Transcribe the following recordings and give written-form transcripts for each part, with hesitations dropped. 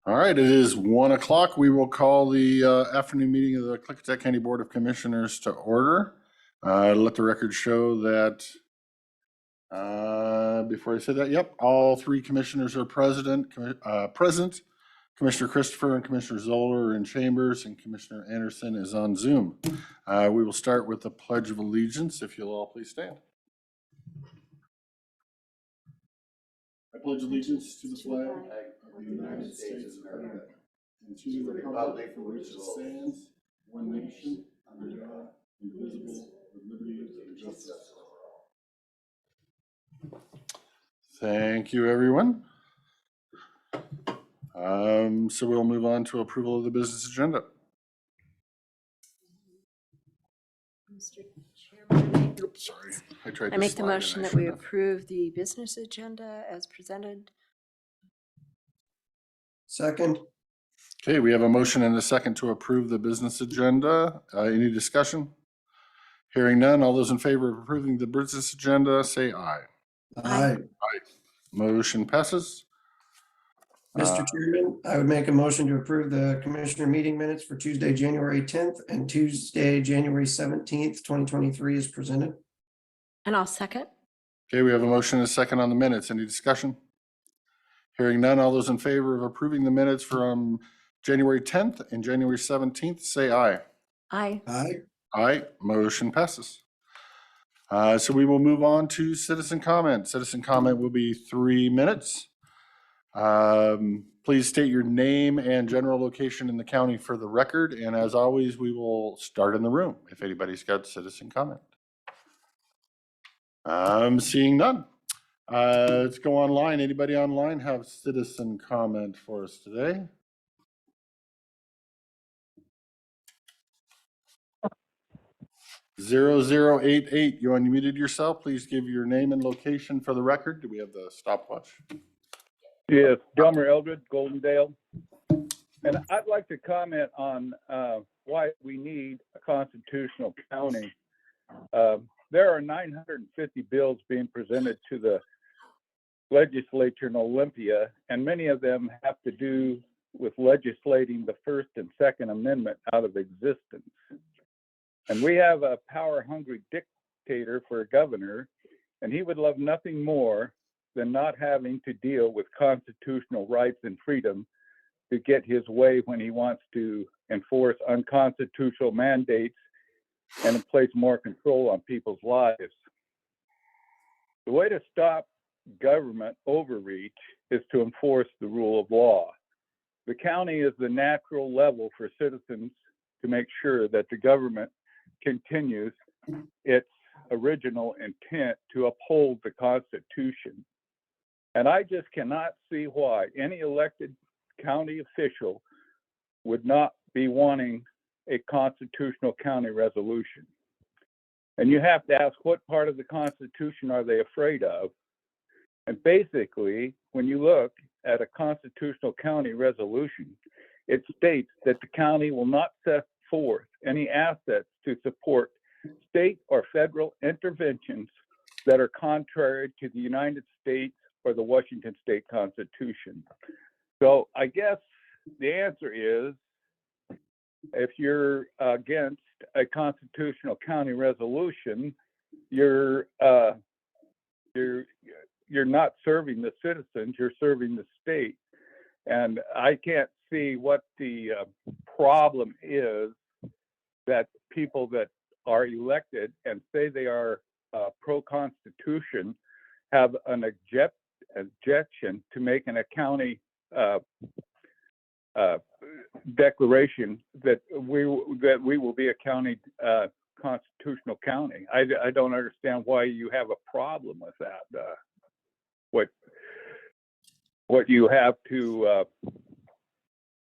All right, it is 1 o'clock. We will call the afternoon meeting of the Klickitat County Board of Commissioners to order. Let the record show that, before I say that, yep, all three commissioners are present. Commissioner Christopher and Commissioner Zoller are in chambers, and Commissioner Anderson is on Zoom. We will start with the Pledge of Allegiance. If you'll all please stand. I pledge allegiance to the flag of the United States of America and to the republic for which it stands, one nation, under God, indivisible, with liberty and justice for all. Thank you, everyone. So we'll move on to approval of the business agenda. Mr. Chairman, Oops, sorry. I make the motion that we approve the business agenda as presented. Second. Okay, we have a motion and a second to approve the business agenda. Any discussion? Hearing none, all those in favor of approving the business agenda, say aye. Aye. Aye. Motion passes. Mr. Chairman, I would make a motion to approve the commissioner meeting minutes for Tuesday, January 10th and Tuesday, January 17th, 2023 is presented. And I'll second. Okay, we have a motion and a second on the minutes. Any discussion? Hearing none, all those in favor of approving the minutes from January 10th and January 17th, say aye. Aye. Aye. Aye. Motion passes. So we will move on to citizen comment. Citizen comment will be 3 minutes. Please state your name and general location in the county for the record. And as always, we will start in the room if anybody's got citizen comment. I'm seeing none. Let's go online. Anybody online have citizen comment for us today? (0088) You unmuted yourself. Please give your name and location for the record. Do we have the stopwatch? Yes, Delmer Eldred, Goldendale. And I'd like to comment on why we need a constitutional county. There are 950 bills being presented to the legislature in Olympia, and many of them have to do with legislating the First and Second Amendment out of existence. And we have a power-hungry dictator for a governor, and he would love nothing more than not having to deal with constitutional rights and freedom to get his way when he wants to enforce unconstitutional mandates and place more control on people's lives. The way to stop government overreach is to enforce the rule of law. The county is the natural level for citizens to make sure that the government continues its original intent to uphold the Constitution. And I just cannot see why any elected county official would not be wanting a constitutional county resolution. And you have to ask, what part of the Constitution are they afraid of? And basically, when you look at a constitutional county resolution, it states that the county will not set forth any assets to support state or federal interventions that are contrary to the United States or the Washington State Constitution. So I guess the answer is, if you're against a constitutional county resolution, you're not serving the citizens, you're serving the state. And I can't see what the problem is that people that are elected and say they are pro-Constitution have an objection to making a county declaration that we will be a county constitutional county. I don't understand why you have a problem with that. What you have to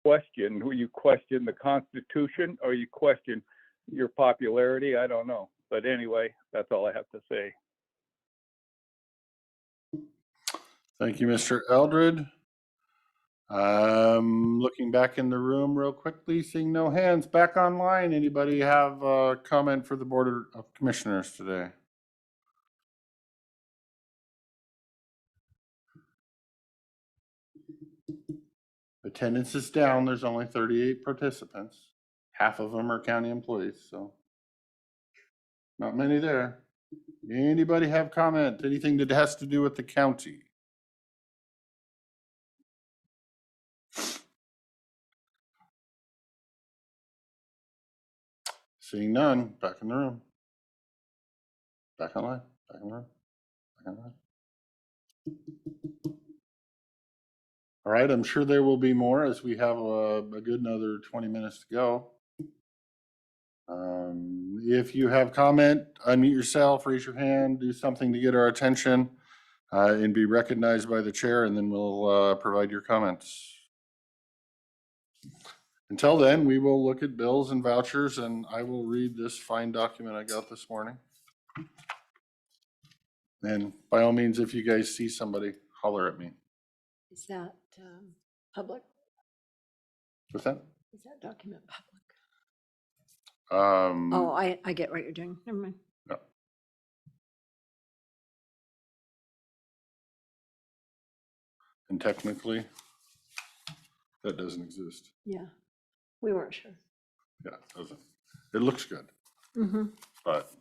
question, who you question the Constitution or you question your popularity, I don't know. But anyway, that's all I have to say. Thank you, Mr. Eldred. Looking back in the room real quickly, seeing no hands. Back online, anybody have a comment for the Board of Commissioners today? Attendance is down. There's only 38 participants. Half of them are county employees, so not many there. Anybody have comment? Anything that has to do with the county? Seeing none, back in the room. Back online, back in the room, back online. All right, I'm sure there will be more as we have a good another 20 minutes to go. If you have comment, unmute yourself, raise your hand, do something to get our attention and be recognized by the chair, and then we'll provide your comments. Until then, we will look at bills and vouchers, and I will read this fine document I got this morning. And by all means, if you guys see somebody, holler at me. Is that public? What's that? Is that document public? Oh, Oh, I get what you're doing. Never mind. no. And technically, that doesn't exist. Yeah, we weren't sure. Yeah, it doesn't. It looks good, but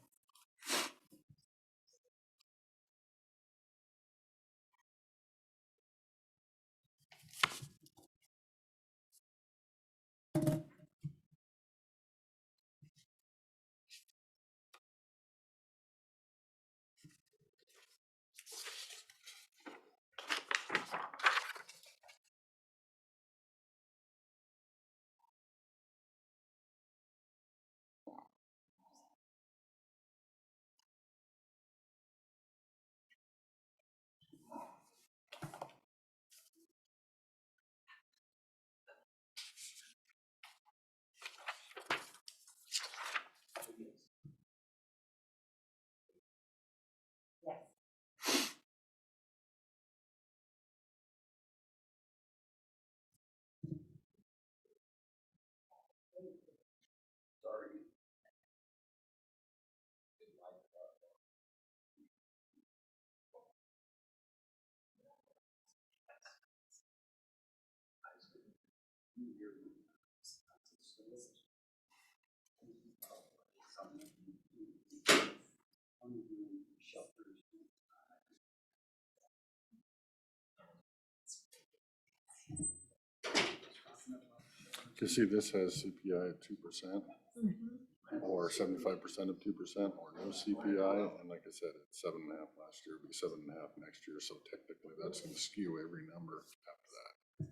you see this has CPI at 2%, or 75% of 2%, or no CPI. And like I said, it's 7.5 last year, it'll be 7.5 next year. So technically that's going to skew every number after that.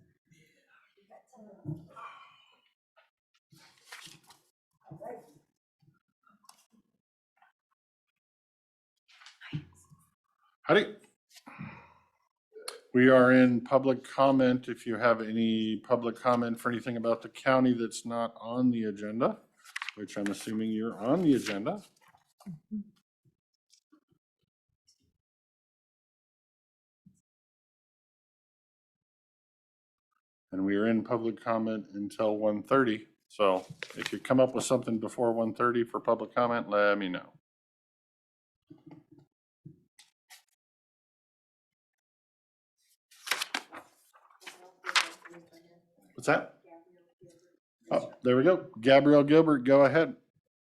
Howdy. We are in public comment. If you have any public comment for anything about the county that's not on the agenda, which I'm assuming you're on the agenda. And we are in public comment until 1:30. So if you come up with something before 1:30 for public comment, let me know. What's that? Oh, there we go. Gabrielle Gilbert, go ahead.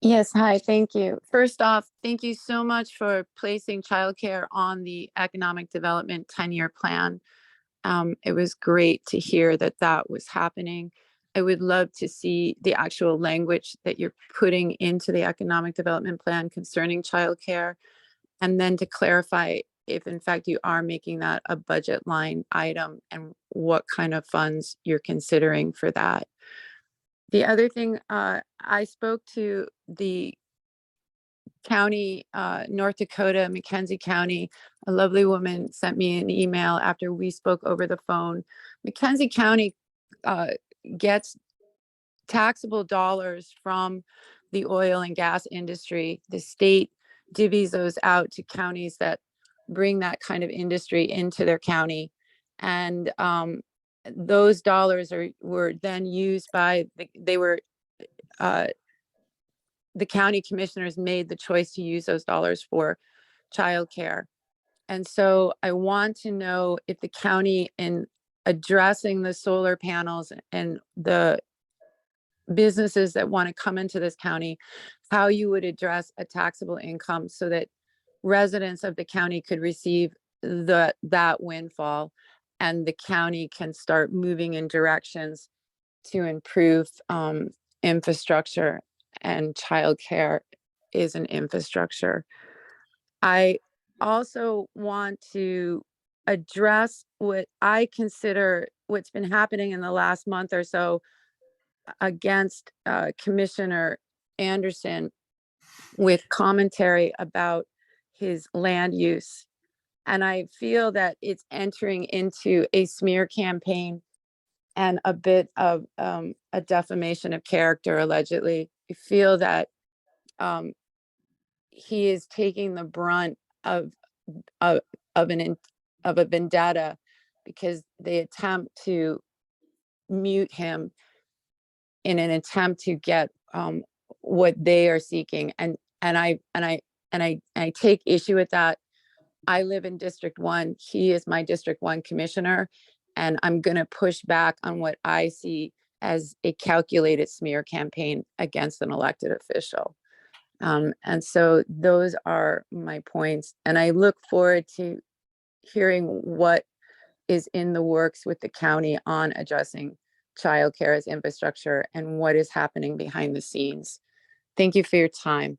Yes, hi, thank you. First off, thank you so much for placing childcare on the economic development 10-year plan. It was great to hear that that was happening. I would love to see the actual language that you're putting into the economic development plan concerning childcare, and then to clarify if in fact you are making that a budget line item and what kind of funds you're considering for that. The other thing, I spoke to the county, North Dakota, McKenzie County. A lovely woman sent me an email after we spoke over the phone. McKenzie County gets taxable dollars from the oil and gas industry. The state divvies those out to counties that bring that kind of industry into their county. And those dollars were then used by, the county commissioners made the choice to use those dollars for childcare. And so I want to know if the county in addressing the solar panels and the businesses that want to come into this county, how you would address a taxable income so that residents of the county could receive that windfall, and the county can start moving in directions to improve infrastructure, and childcare is an infrastructure. I also want to address what I consider what's been happening in the last month or so against Commissioner Anderson with commentary about his land use. And I feel that it's entering into a smear campaign and a bit of a defamation of character, allegedly. I feel that he is taking the brunt of of of a vendetta because they attempt to mute him in an attempt to get what they are seeking, and I take issue with that. I live in District 1. He is my District 1 commissioner, and I'm going to push back on what I see as a calculated smear campaign against an elected official. And so those are my points. And I look forward to hearing what is in the works with the county on addressing childcare as infrastructure and what is happening behind the scenes. Thank you for your time.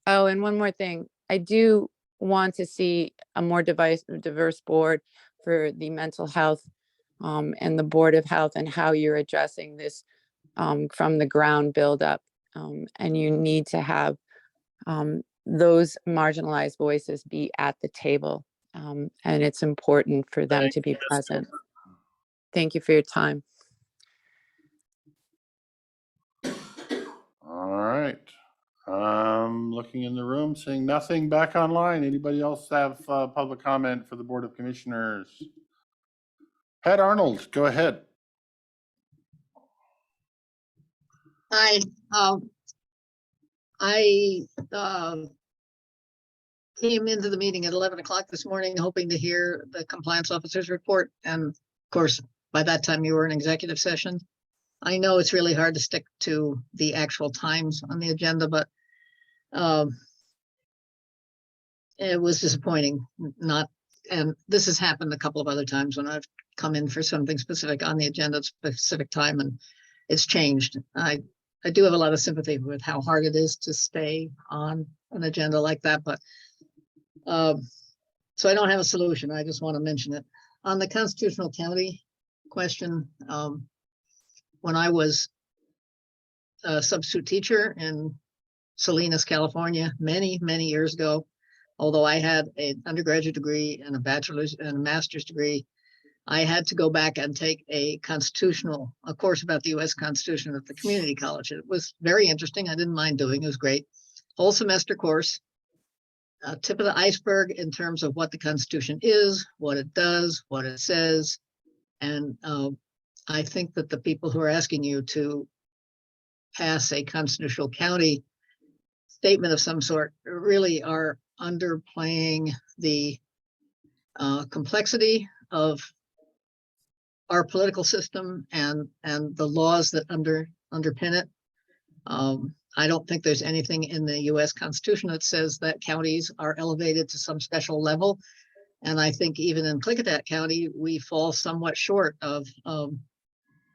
Oh, and one more thing. I do want to see a more diverse board for the mental health and the Board of Health, and how you're addressing this from the ground buildup. And you need to have those marginalized voices be at the table. And it's important for them to be present. Thank you for your time. All right. Looking in the room, seeing nothing. Back online. Anybody else have public comment for the Board of Commissioners? Pat Arnold, go ahead. Hi, I came into the meeting at 11 o'clock this morning, hoping to hear the compliance officer's report. And of course, by that time you were in executive session. I know it's really hard to stick to the actual times on the agenda, but it was disappointing and this has happened a couple of other times when I've come in for something specific on the agenda at a specific time and it's changed. I do have a lot of sympathy with how hard it is to stay on an agenda like that, but so I don't have a solution. I just want to mention it. On the constitutional county question, when I was a substitute teacher in Salinas, California, many, many years ago, although I had an undergraduate degree and a bachelor's and a master's degree, I had to go back and take a course about the U.S. Constitution at the community college. It was very interesting. I didn't mind doing it. It was great. Whole semester course. Tip of the iceberg in terms of what the Constitution is, what it does, what it says. And I think that the people who are asking you to pass a constitutional county statement of some sort really are underplaying the complexity of our political system and the laws that underpin it. I don't think there's anything in the U.S. Constitution that says that counties are elevated to some special level. And I think even in Klickitat County, we fall somewhat short of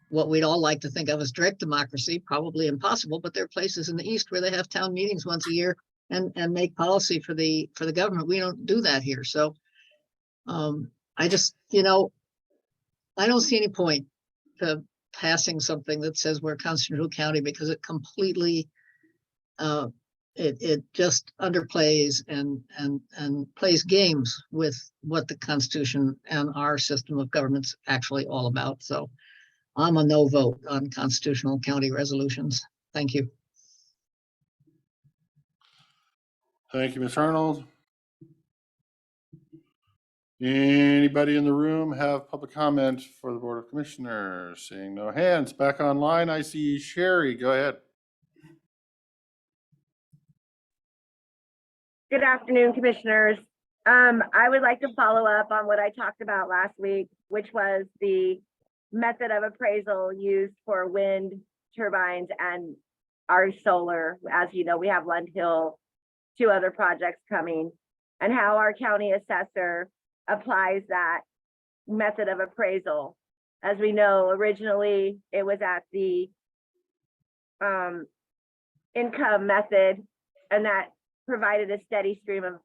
what we'd all like to think of as direct democracy, probably impossible, but there are places in the East where they have town meetings once a year and make policy for the government. We don't do that here. So I just, I don't see any point to passing something that says we're a constitutional county because it completely, it just underplays and plays games with what the Constitution and our system of government's actually all about. So I'm a no vote on constitutional county resolutions. Thank you. Thank you, Ms. Arnold. Anybody in the room have public comment for the Board of Commissioners? Seeing no hands. Back online, I see Sherry. Go ahead. Good afternoon, Commissioners. I would like to follow up on what I talked about last week, which was the method of appraisal used for wind turbines and our solar. As you know, we have Lund Hill, 2 other projects coming, and how our county assessor applies that method of appraisal. As we know, originally it was at the income method, and that provided a steady stream of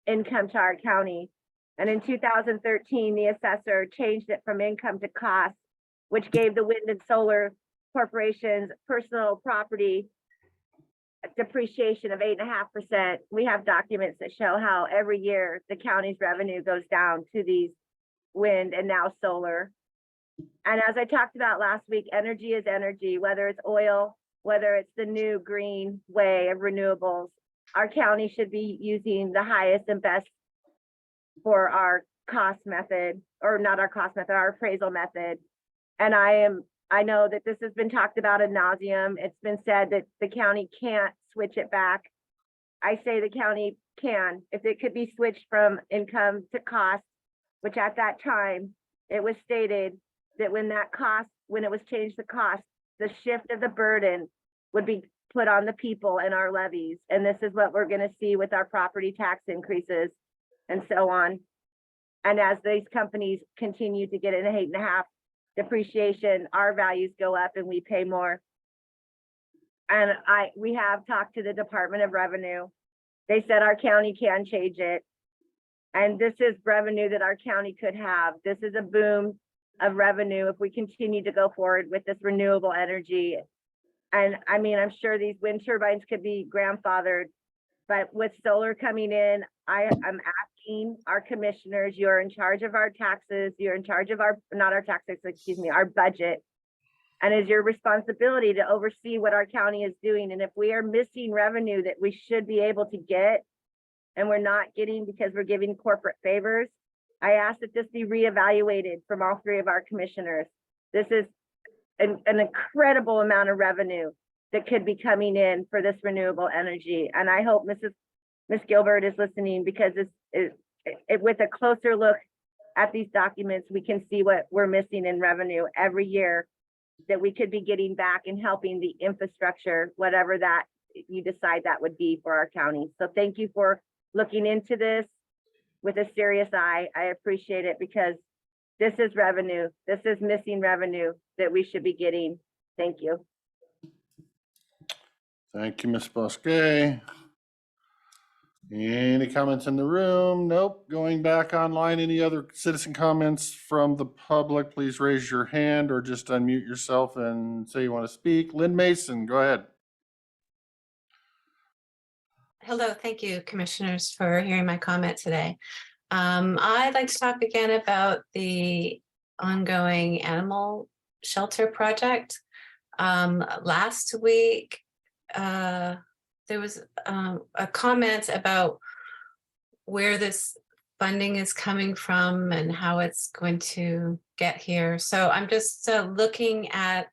income to our county. And in 2013, the assessor changed it from income to cost, which gave the wind and solar corporations personal property depreciation of 8.5%. We have documents that show how every year the county's revenue goes down to these wind and now solar. And as I talked about last week, energy is energy, whether it's oil, whether it's the new green way of renewables. Our county should be using the highest and best for our cost method, or not our cost method, our appraisal method. And I know that this has been talked about ad nauseum. It's been said that the county can't switch it back. I say the county can. If it could be switched from income to cost, which at that time, it was stated that when it was changed to cost, the shift of the burden would be put on the people and our levies. And this is what we're gonna see with our property tax increases and so on. And as these companies continue to get an 8.5 depreciation, our values go up and we pay more. And we have talked to the Department of Revenue. They said our county can change it. And this is revenue that our county could have. This is a boom of revenue if we continue to go forward with this renewable energy. And I mean, I'm sure these wind turbines could be grandfathered, but with solar coming in, I'm asking our commissioners, you're in charge of our taxes, you're in charge of not our taxes, excuse me, our budget. And it's your responsibility to oversee what our county is doing. And if we are missing revenue that we should be able to get, and we're not getting because we're giving corporate favors, I ask that this be reevaluated from all 3 of our commissioners. This is an incredible amount of revenue that could be coming in for this renewable energy. And I hope Ms. Gilbert is listening, because with a closer look at these documents, we can see what we're missing in revenue every year that we could be getting back and helping the infrastructure, whatever that you decide that would be for our county. So thank you for looking into this with a serious eye. I appreciate it, because this is revenue. This is missing revenue that we should be getting. Thank you. Thank you, Ms. Bosque. Any comments in the room? Nope. Going back online, any other citizen comments from the public? Please raise your hand or just unmute yourself and say you want to speak. Lynn Mason, go ahead. Hello, thank you, commissioners, for hearing my comment today. I'd like to talk again about the ongoing animal shelter project. Last week, there was a comment about where this funding is coming from and how it's going to get here. So I'm just looking at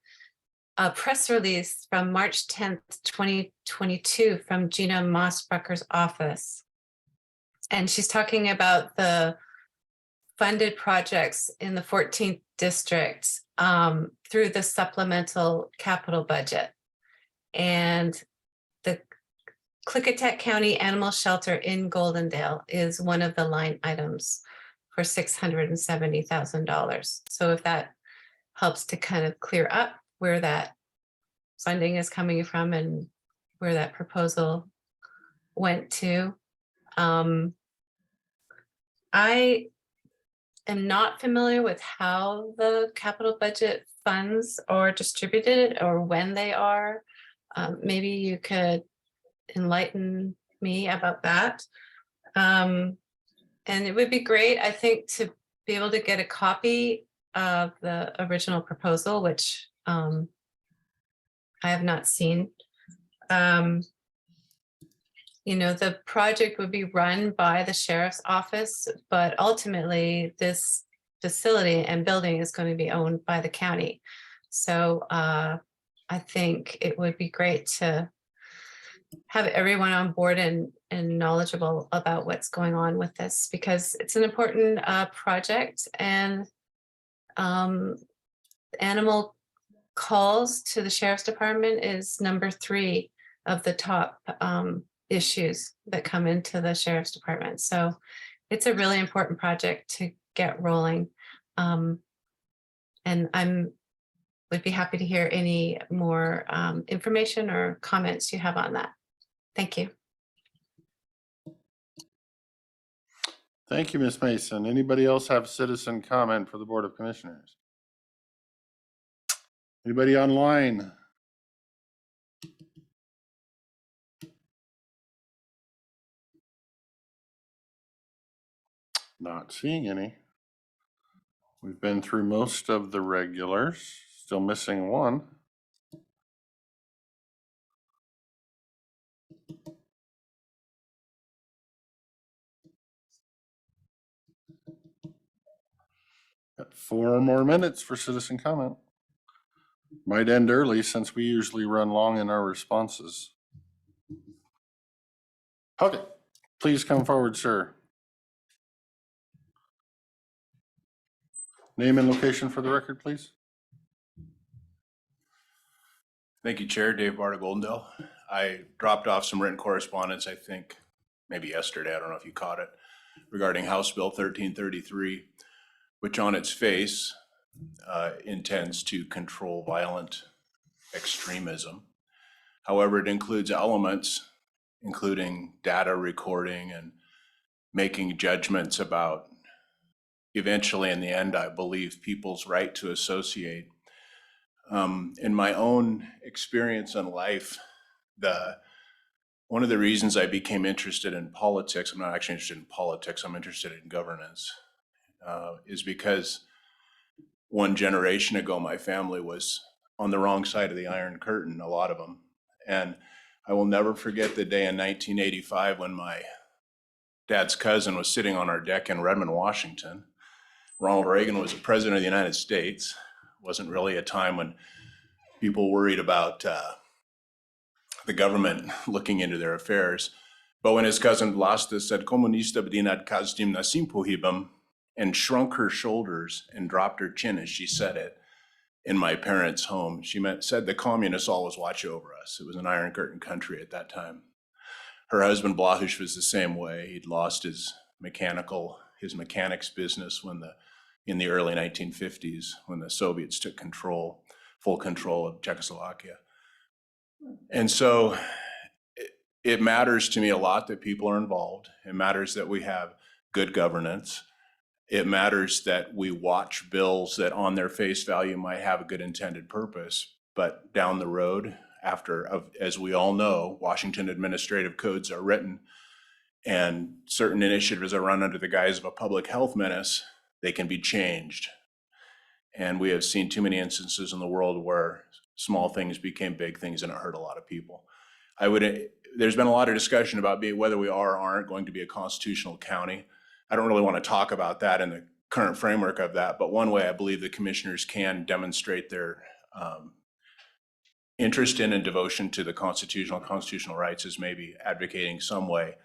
a press release from March 10th, 2022 from Gina Mossbrucker's office. And she's talking about the funded projects in the 14th district through the supplemental capital budget. And the Klickitat County Animal Shelter in Goldendale is one of the line items for $670,000. So if that helps to kind of clear up where that funding is coming from and where that proposal went to. I am not familiar with how the capital budget funds are distributed or when they are. Maybe you could enlighten me about that. And it would be great, I think, to be able to get a copy of the original proposal, which I have not seen. You know, the project would be run by the sheriff's office, but ultimately this facility and building is going to be owned by the county. So I think it would be great to have everyone on board and knowledgeable about what's going on with this, because it's an important project, and animal calls to the sheriff's department is number 3 of the top issues that come into the sheriff's department. So it's a really important project to get rolling. And would be happy to hear any more information or comments you have on that. Thank you. Thank you, Ms. Mason. Anybody else have citizen comment for the Board of Commissioners? Anybody online? Not seeing any. We've been through most of the regulars, still missing one. Got 4 more minutes for citizen comment. Might end early since we usually run long in our responses. Okay, please come forward, sir. Name and location for the record, please. Thank you, Chair. Dave Barta, Goldendale. I dropped off some written correspondence, I think, maybe yesterday, I don't know if you caught it, regarding House Bill 1333, which on its face intends to control violent extremism. However, it includes elements, including data recording and making judgments about, eventually in the end, I believe, people's right to associate. In my own experience in life, one of the reasons I became interested in politics, I'm not actually interested in politics, I'm interested in governance, is because one generation ago, my family was on the wrong side of the Iron Curtain, a lot of them. And I will never forget the day in 1985 when my dad's cousin was sitting on our deck in Redmond, Washington. Ronald Reagan was the president of the United States. It wasn't really a time when people worried about the government looking into their affairs. But when his cousin Vlasta said, "Komunista bdinad kazdim nasim pohibam," and shrunk her shoulders and dropped her chin as she said it in my parents' home, she said the communists always watch over us. It was an Iron Curtain country at that time. Her husband Blahush was the same way. He'd lost his mechanics business in the early 1950s when the Soviets took full control of Czechoslovakia. And so it matters to me a lot that people are involved. It matters that we have good governance. It matters that we watch bills that on their face value might have a good intended purpose, but down the road, as we all know, Washington administrative codes are written and certain initiatives are run under the guise of a public health menace, they can be changed. And we have seen too many instances in the world where small things became big things and it hurt a lot of people. There's been a lot of discussion about whether we are or aren't going to be a constitutional county. I don't really want to talk about that in the current framework of that, but one way I believe the commissioners can demonstrate their interest in and devotion to the constitutional rights is maybe advocating some way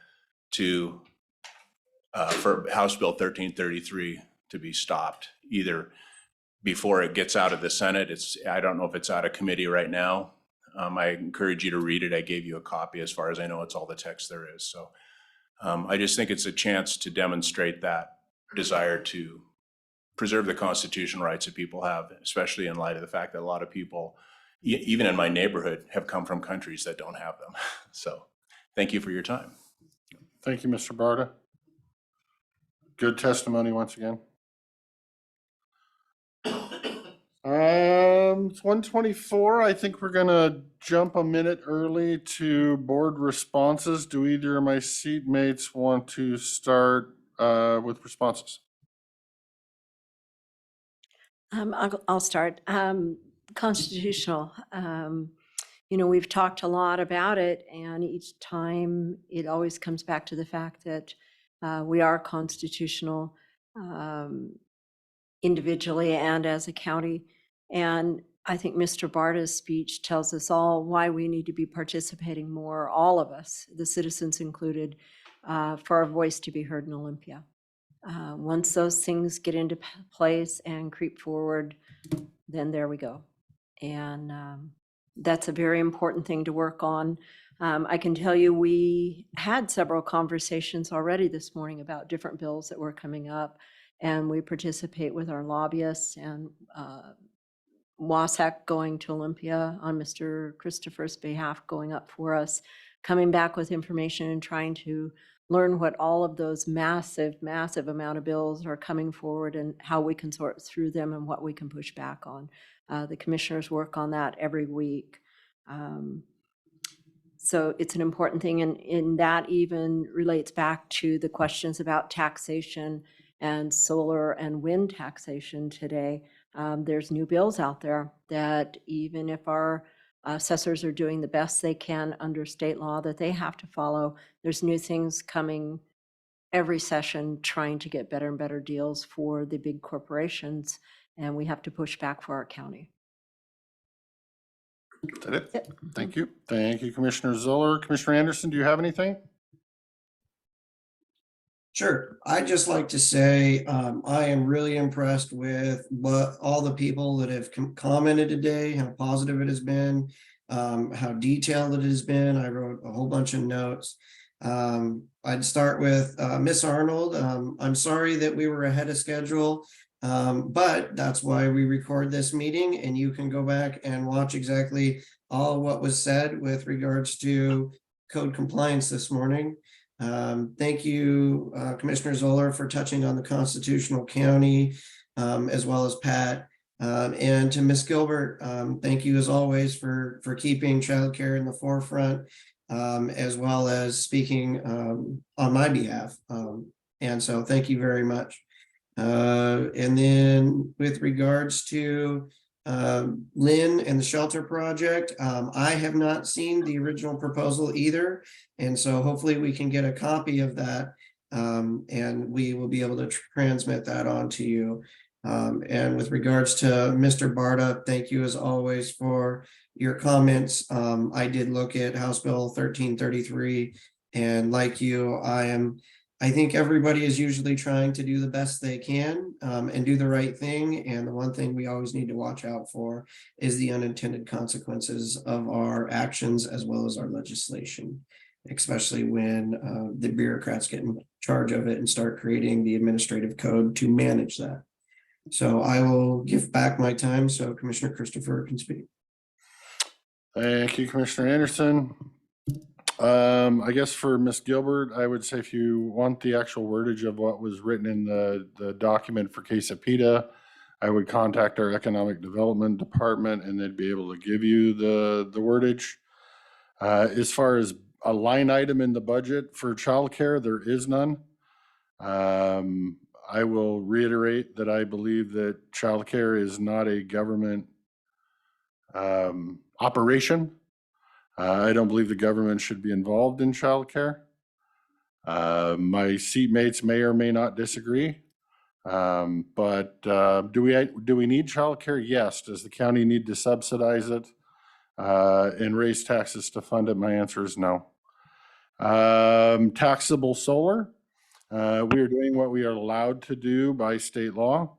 for House Bill 1333 to be stopped, either before it gets out of the Senate. I don't know if it's out of committee right now. I encourage you to read it. I gave you a copy. As far as I know, it's all the text there is. So I just think it's a chance to demonstrate that desire to preserve the constitutional rights that people have, especially in light of the fact that a lot of people, even in my neighborhood, have come from countries that don't have them. So thank you for your time. Thank you, Mr. Barta. Good testimony once again. It's 1:24. I think we're gonna jump a minute early to board responses. Do either of my seatmates want to start with responses? I'll start. Constitutional. We've talked a lot about it, and each time it always comes back to the fact that we are constitutional individually and as a county. And I think Mr. Barta's speech tells us all why we need to be participating more, all of us, the citizens included, for our voice to be heard in Olympia. Once those things get into place and creep forward, then there we go. And that's a very important thing to work on. I can tell you, we had several conversations already this morning about different bills that were coming up, and we participate with our lobbyists and WASAC going to Olympia on Mr. Christopher's behalf, going up for us, coming back with information and trying to learn what all of those massive amount of bills are coming forward and how we can sort through them and what we can push back on. The commissioners work on that every week. So it's an important thing, and that even relates back to the questions about taxation and solar and wind taxation today. There's new bills out there that even if our assessors are doing the best they can under state law that they have to follow, there's new things coming every session trying to get better and better deals for the big corporations, and we have to push back for our county. Is that it? Thank you. Thank you, Commissioner Zoller. Commissioner Anderson, do you have anything? Sure. I'd just like to say, I am really impressed with what all the people that have commented today, how positive it has been, how detailed it has been. I wrote a whole bunch of notes. I'd start with Miss Arnold. I'm sorry that we were ahead of schedule, but that's why we record this meeting, and you can go back and watch exactly all what was said with regards to code compliance this morning. Thank you, Commissioner Zoller, for touching on the constitutional county, as well as Pat. And to Ms. Gilbert, thank you as always for keeping childcare in the forefront, as well as speaking on my behalf. And so thank you very much. And then with regards to Lynn and the shelter project, I have not seen the original proposal either. And so hopefully we can get a copy of that, and we will be able to transmit that on to you. And with regards to Mr. Barta, thank you as always for your comments. I did look at House Bill 1333, and like you, I think everybody is usually trying to do the best they can, and do the right thing. And the one thing we always need to watch out for is the unintended consequences of our actions as well as our legislation, especially when the bureaucrats get in charge of it and start creating the administrative code to manage that. So I will give back my time so Commissioner Christopher can speak. Thank you, Commissioner Anderson. I guess for Ms. Gilbert, I would say if you want the actual wordage of what was written in the document for Klickitat, I would contact our Economic Development Department and they'd be able to give you the wordage. As far as a line item in the budget for childcare, there is none. I will reiterate that I believe that childcare is not a government operation. I don't believe the government should be involved in childcare. My seatmates may or may not disagree, but do we need childcare? Yes. Does the county need to subsidize it and raise taxes to fund it? My answer is no. Taxable solar. We are doing what we are allowed to do by state law.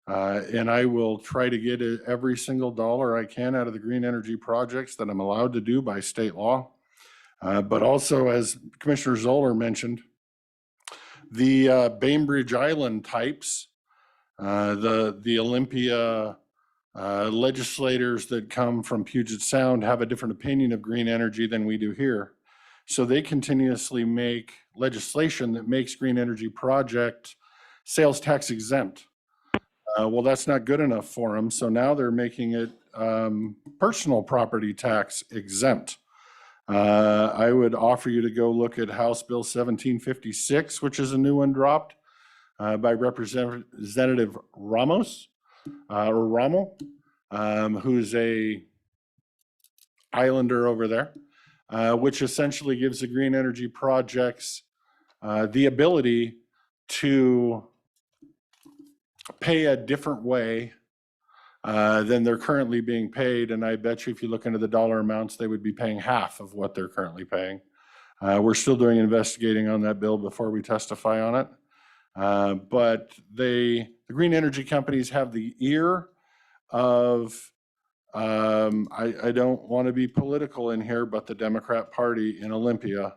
And I will try to get every single dollar I can out of the green energy projects that I'm allowed to do by state law. But also, as Commissioner Zoller mentioned, the Bainbridge Island types, the Olympia legislators that come from Puget Sound have a different opinion of green energy than we do here. So they continuously make legislation that makes green energy project sales tax exempt. Well, that's not good enough for them. So now they're making it personal property tax exempt. I would offer you to go look at House Bill 1756, which is a new one dropped by Representative Ramos, or Rommel, who's a islander over there, which essentially gives the green energy projects the ability to pay a different way than they're currently being paid. And I bet you if you look into the dollar amounts, they would be paying half of what they're currently paying. We're still doing investigating on that bill before we testify on it. But the green energy companies have the ear of, I don't want to be political in here, but the Democrat Party in Olympia.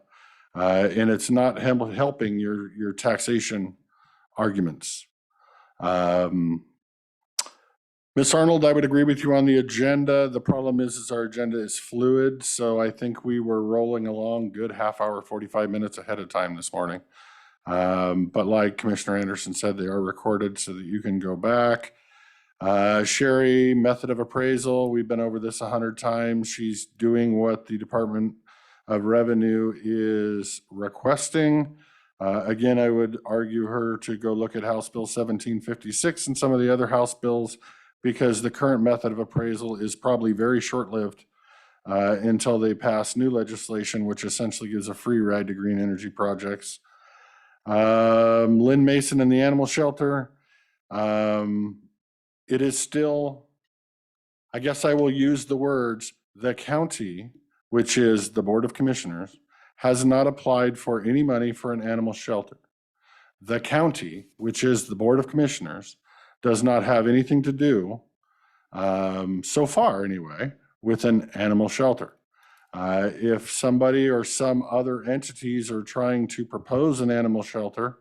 And it's not helping your taxation arguments. Ms. Arnold, I would agree with you on the agenda. The problem is our agenda is fluid. So I think we were rolling along good half hour, 45 minutes ahead of time this morning. But like Commissioner Anderson said, they are recorded so that you can go back. Sherry, method of appraisal. We've been over this 100 times. She's doing what the Department of Revenue is requesting. Again, I would argue her to go look at House Bill 1756 and some of the other House bills, because the current method of appraisal is probably very short-lived until they pass new legislation, which essentially gives a free ride to green energy projects. Lynn Mason and the animal shelter. It is still, I guess I will use the words, the county, which is the Board of Commissioners, has not applied for any money for an animal shelter. The county, which is the Board of Commissioners, does not have anything to do, so far anyway, with an animal shelter. If somebody or some other entities are trying to propose an animal shelter,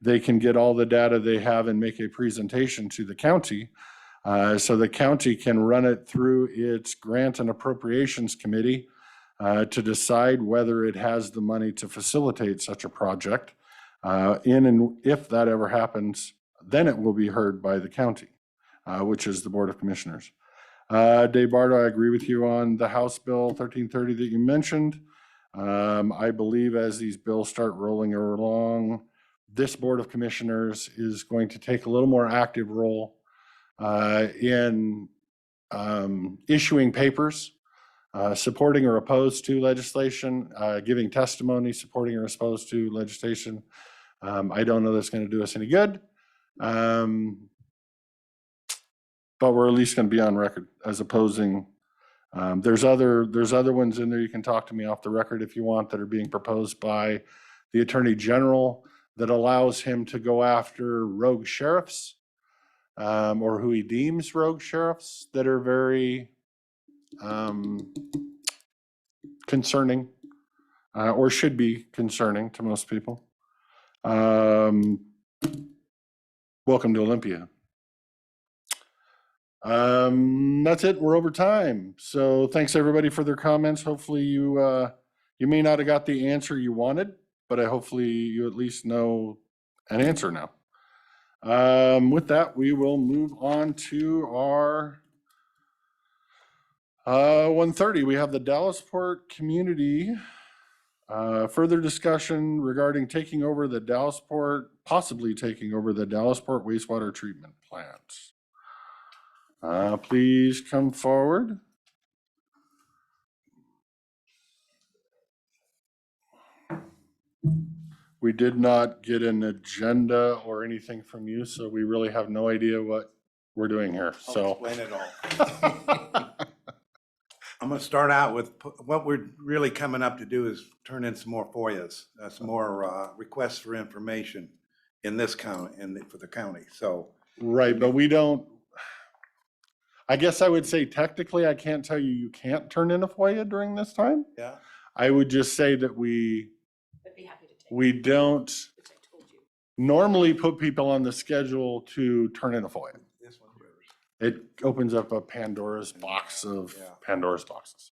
they can get all the data they have and make a presentation to the county. So the county can run it through its grant and appropriations committee to decide whether it has the money to facilitate such a project. And if that ever happens, then it will be heard by the county, which is the Board of Commissioners. Dave Bardo, I agree with you on the House Bill 1330 that you mentioned. I believe as these bills start rolling along, this Board of Commissioners is going to take a little more active role in issuing papers, supporting or opposed to legislation, giving testimony, supporting or opposed to legislation. I don't know that's going to do us any good. But we're at least going to be on record as opposing. There's other ones in there. You can talk to me off the record if you want, that are being proposed by the Attorney General that allows him to go after rogue sheriffs, or who he deems rogue sheriffs, that are very concerning, or should be concerning to most people. Welcome to Olympia. That's it. We're over time. So thanks everybody for their comments. Hopefully you may not have got the answer you wanted, but hopefully you at least know an answer now. With that, we will move on to our 1:30. We have the Dallasport community. Further discussion regarding possibly taking over the Dallasport wastewater treatment plant. Please come forward. We did not get an agenda or anything from you, so we really have no idea what we're doing here. I'll explain it all. I'm going to start out with what we're really coming up to do is turn in some more FOIAs, some more requests for information in this county and for the county. So right, but we don't. I guess I would say technically I can't tell you you can't turn in a FOIA during this time. yeah, I would just say that we don't normally put people on the schedule to turn in a FOIA. this one's yours. It opens up a Pandora's box of Pandora's boxes.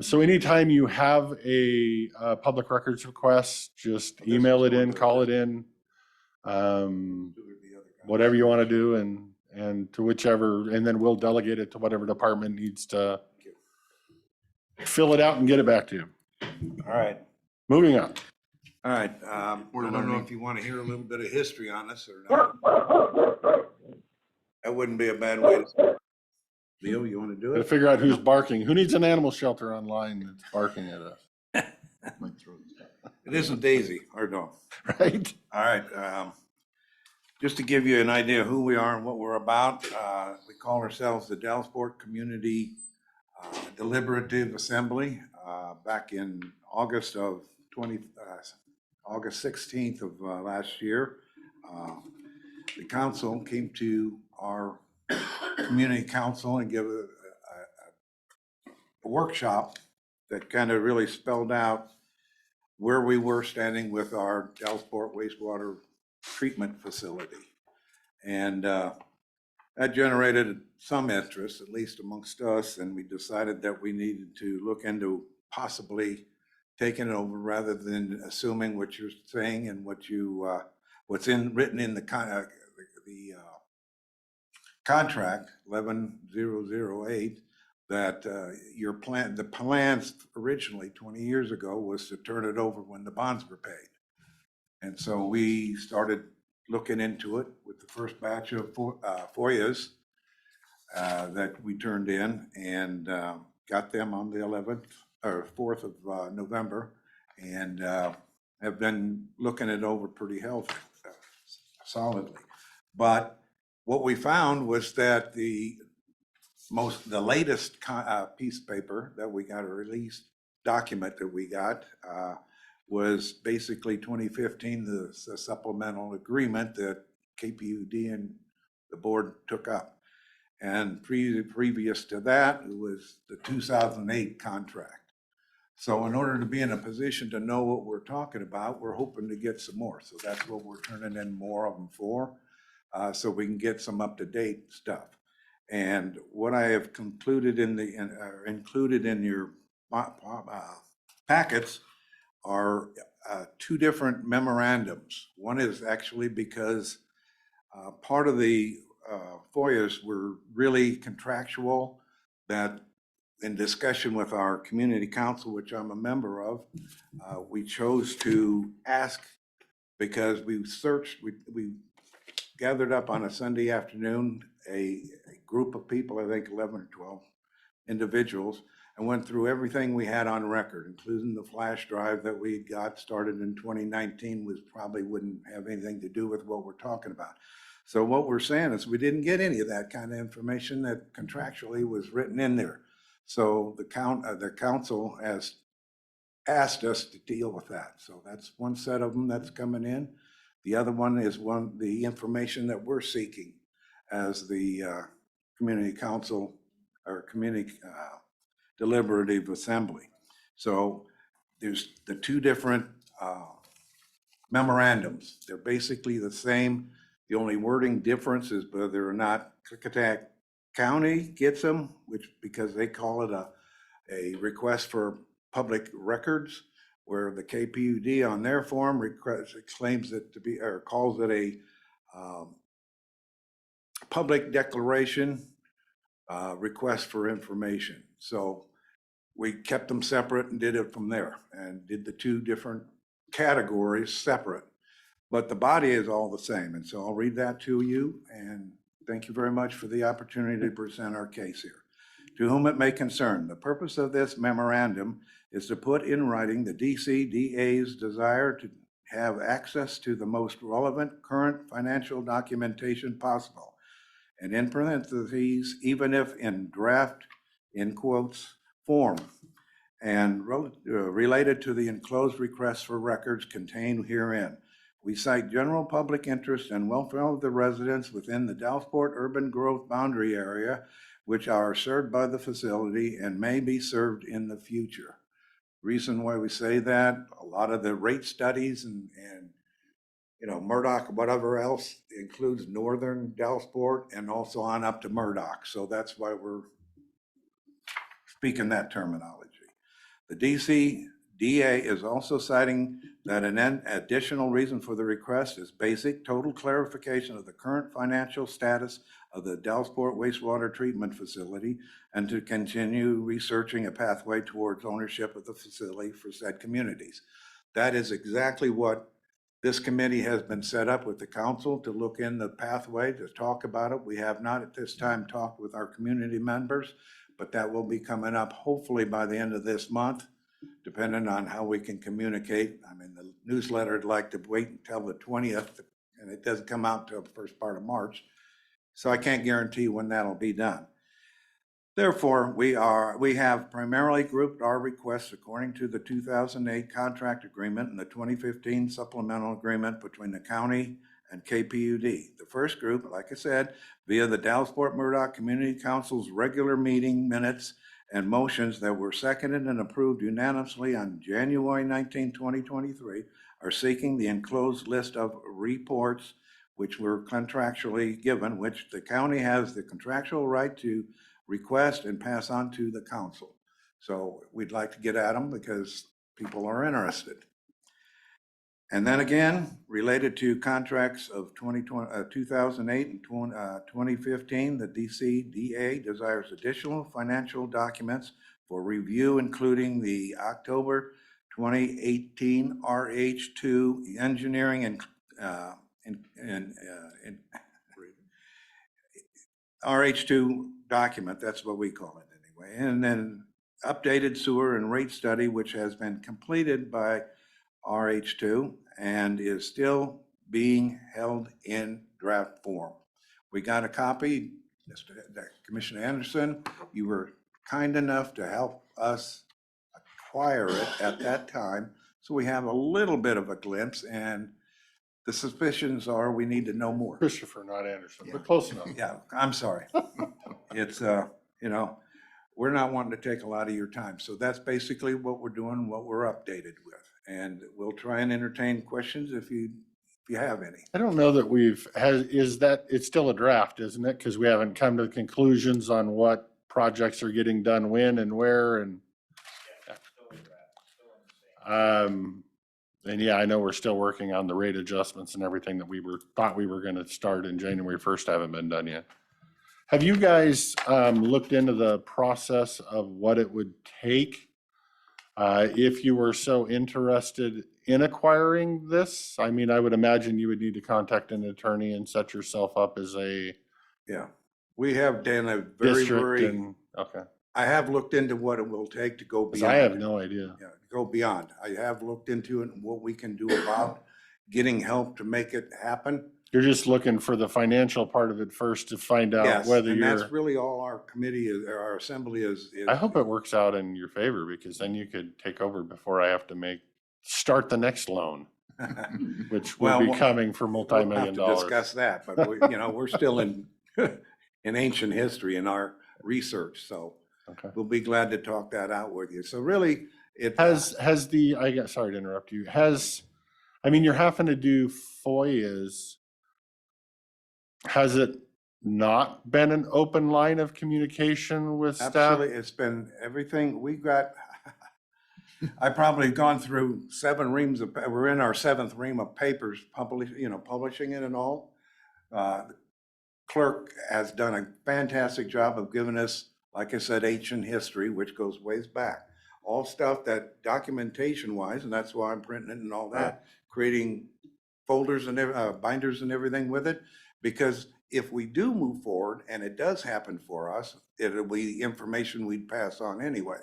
So anytime you have a public records request, just email it in, call it in, whatever you want to do, and to whichever, and then we'll delegate it to whatever department needs to fill it out and get it back to you. All right. Moving on. All right. I don't know if you want to hear a little bit of history on this or not. That wouldn't be a bad way to start. Leo, you want to do Gotta it? figure out who's barking. Who needs an animal shelter online that's barking at us? It isn't Daisy, our dog. Right? All right. Just to give you an idea of who we are and what we're about, we call ourselves the Dallasport Community Deliberative Assembly. Back in August 16th of last year, the council came to our community council and give a workshop that kind of really spelled out where we were standing with our Dallasport wastewater treatment facility. And that generated some interest, at least amongst us, and we decided that we needed to look into possibly taking it over rather than assuming what you're saying and what's written in the contract 11008, that the plans originally 20 years ago was to turn it over when the bonds were paid. And so we started looking into it with the first batch of FOIAs that we turned in, and got them on the 11th or 4th of November, and have been looking it over pretty solidly. But what we found was that the latest piece of paper that we got, a released document that we got, was basically 2015, the supplemental agreement that KPUD and the board took up. And previous to that, it was the 2008 contract. So in order to be in a position to know what we're talking about, we're hoping to get some more. So that's what we're turning in more of them for, so we can get some up-to-date stuff. And what I have included in your packets are two different memorandums. One is actually because part of the FOIAs were really contractual, that in discussion with our community council, which I'm a member of, we chose to ask, because we gathered up on a Sunday afternoon, a group of people, I think 11 or 12 individuals, and went through everything we had on record, including the flash drive that we got started in 2019, which probably wouldn't have anything to do with what we're talking about. So what we're saying is we didn't get any of that kind of information that contractually was written in there. So the council has asked us to deal with that. So that's one set of them that's coming in. The other one is the information that we're seeking as the community council or community deliberative assembly. So there's the two different memorandums. They're basically the same. The only wording difference is whether or not Klickitat County gets them, because they call it a request for public records, where the KPUD on their form claims it to be, or calls it a public declaration request for information. So we kept them separate and did it from there, and did the two different categories separate, but the body is all the same. And so I'll read that to you, and thank you very much for the opportunity to present our case here. To whom it may concern, the purpose of this memorandum is to put in writing the DCDA's desire to have access to the most relevant current financial documentation possible, and in parentheses, even if in draft, in quotes, form, and related to the enclosed requests for records contained herein. We cite general public interest and welfare of the residents within the Dallasport urban growth boundary area, which are served by the facility and may be served in the future. Reason why we say that, a lot of the rate studies and Murdoch, whatever else, includes northern Dallasport and also on up to Murdoch. So that's why we're speaking that terminology. The DCDA is also citing that an additional reason for the request is basic total clarification of the current financial status of the Dallasport wastewater treatment facility, and to continue researching a pathway towards ownership of the facility for said communities. That is exactly what this committee has been set up with the council to look in the pathway, to talk about it. We have not at this time talked with our community members, but that will be coming up hopefully by the end of this month, depending on how we can communicate. I mean, the newsletter would like to wait until the 20th, and it doesn't come out till the first part of March. So I can't guarantee when that'll be done. Therefore, we have primarily grouped our requests according to the 2008 contract agreement and the 2015 supplemental agreement between the county and KPUD. The first group, like I said, via the Dallas-Fort Murdoch Community Council's regular meeting minutes and motions that were seconded and approved unanimously on January 19, 2023, are seeking the enclosed list of reports which were contractually given, which the county has the contractual right to request and pass on to the council. So we'd like to get at them because people are interested. And then again, related to contracts of 2008 and 2015, the DCDA desires additional financial documents for review, including the October 2018 RH2 engineering and RH2 document, that's what we call it anyway. And then updated sewer and rate study, which has been completed by RH2 and is still being held in draft form. We got a copy, Commissioner Anderson, you were kind enough to help us acquire it at that time. So we have a little bit of a glimpse, and the suspicions are we need to know more. Christopher, not Anderson, but close enough. Yeah, I'm sorry. It's, you know, we're not wanting to take a lot of your time. So that's basically what we're doing, what we're updated with. And we'll try and entertain questions if you have any. I don't know that it's still a draft, isn't it? Because we haven't come to conclusions on what projects are getting done when and where and. And yeah, I know we're still working on the rate adjustments and everything that thought we were gonna start in January 1st, haven't been done yet. Have you guys looked into the process of what it would take if you were so interested in acquiring this? I mean, I would imagine you would need to contact an attorney and set yourself up as a Yeah, we have done a very, district very, and, okay. I have looked into what it will take to go 'Cause beyond. I have no idea. Yeah, go beyond. I have looked into it and what we can do about getting help to make it happen. You're just looking for the financial part of it first to find out Yes, whether and that's you're, really all our committee is, or our assembly is. I hope it works out in your favor, because then you could take over before I have to start the next loan, which will Well, be coming for We'll have multi-million to dollars. discuss that, but we, you know, we're still in ancient history in our research, so Okay. we'll be glad to talk that out with you. So really, it Sorry to interrupt you, I mean, you're having to do FOIAs. Has it not been an open line of communication with staff? absolutely, it's been everything we got. I probably gone through we're in our 7th ream of papers, publishing it and all. The clerk has done a fantastic job of giving us, like I said, ancient history, which goes ways back. All stuff that documentation wise, and that's why I'm printing it and all that, creating folders and binders and everything with it. Because if we do move forward and it does happen for us, it'll be information we'd pass on anyway.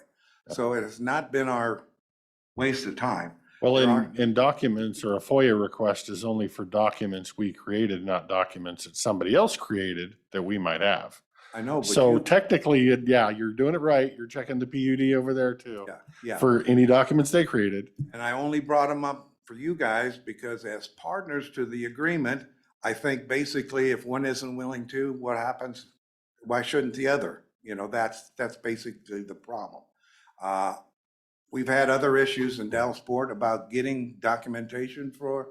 So it has not been our waste of time. Well, There are- in documents, or a FOIA request is only for documents we created, not documents that somebody else created that we might have. I know, but So technically, yeah, you're doing it right. You're checking the PUD over there too. yeah. For any documents they created. And I only brought them up for you guys because as partners to the agreement, I think basically if one isn't willing to, what happens? Why shouldn't the other? You know, that's basically the problem. We've had other issues in Dallasport about getting documentation from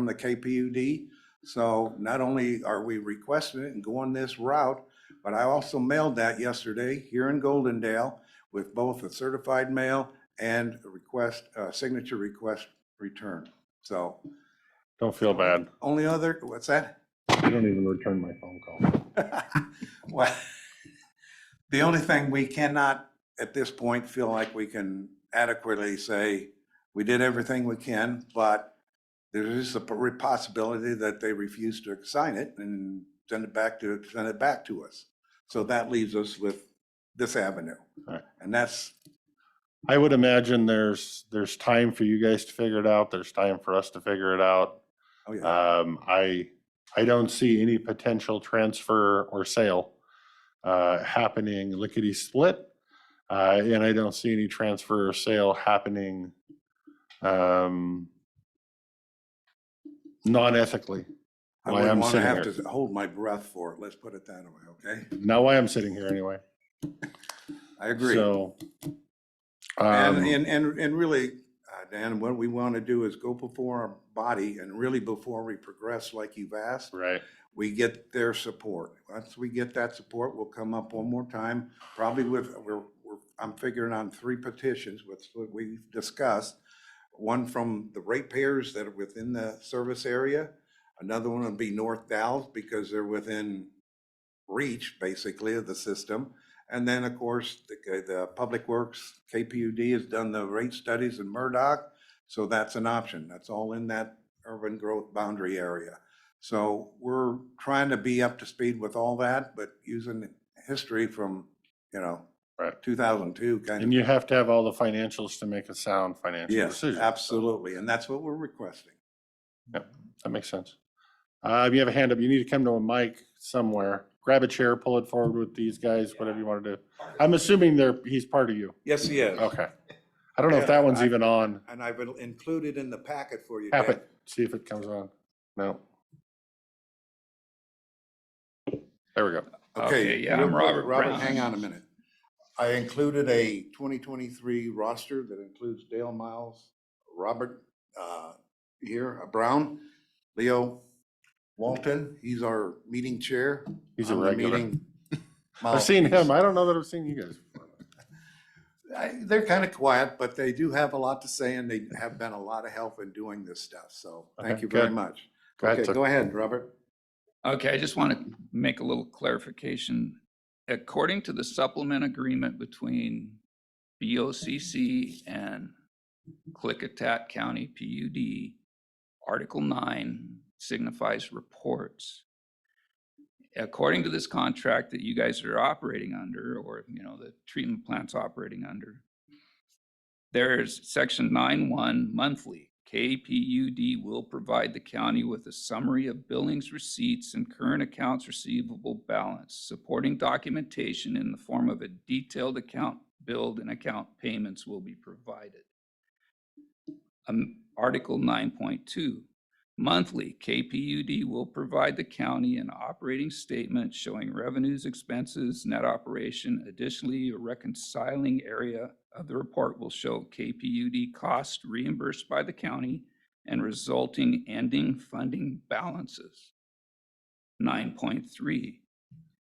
the KPUD. So not only are we requesting it and going this route, but I also mailed that yesterday here in Goldendale with both a certified mail and a signature request return. So Don't feel bad. only other, what's that? I don't even return my phone call. Well, the only thing we cannot at this point feel like we can adequately say, we did everything we can, but there is a possibility that they refuse to sign it and send it back to us. So that leaves us with this avenue. Right. And that's, I would imagine there's time for you guys to figure it out. There's time for us to figure it out. oh yeah, I don't see any potential transfer or sale happening lickety split. And I don't see any transfer or sale happening non-ethically. I Why wouldn't I'm want to sitting have here. to hold my breath for it. Let's put it that way, okay? Not why I'm sitting here anyway. I agree. So, And really, Dan, what we want to do is go before our body and really before we progress like you've asked, right. we get their support. Once we get that support, we'll come up one more time, probably with, I'm figuring on 3 petitions, with what we've discussed. One from the ratepayers that are within the service area. Another one would be North Dallas because they're within reach, basically, of the system. And then, of course, the Public Works, KPUD has done the rate studies in Murdoch. So that's an option. That's all in that urban growth boundary area. So we're trying to be up to speed with all that, but using history from, Right. 2002 kind And of. you have to have all the financials to make a sound financial Yes, decision. absolutely. And that's what we're requesting. Yep, that makes sense. If you have a hand up, you need to come to a mic somewhere. Grab a chair, pull it forward with these guys, whatever you want to do. I'm assuming he's part of you. Yes, he is. Okay. I don't know if that one's even on. And I've included in the packet for you. Tap Dan. it, see if it comes on. No. There we go. Okay, yeah, real I'm quick, Robert Brown. Hang on a minute. I included a 2023 roster that includes Dale Miles, Robert Brown, Leo Walton. He's our meeting chair. He's a on the regular. meeting I've seen mouthpiece. him. I don't know that I've seen you guys before. They're kind of quiet, but they do have a lot to say, and they have been a lot of help in doing this stuff. So thank Okay, you very good. much. Go ahead, Okay, sir. go ahead, Robert. Okay, I just want to make a little clarification. According to the supplement agreement between BOCC and Klickitat County PUD, Article 9 signifies reports. According to this contract that you guys are operating under, or the treatment plant's operating under, there's section 9.1 monthly. KPUD will provide the county with a summary of billings receipts and current accounts receivable balance, supporting documentation in the form of a detailed account billed and account payments will be provided. Article 9.2. Monthly, KPUD will provide the county an operating statement showing revenues, expenses, net operation. Additionally, a reconciling area of the report will show KPUD costs reimbursed by the county and resulting ending funding balances. 9.3.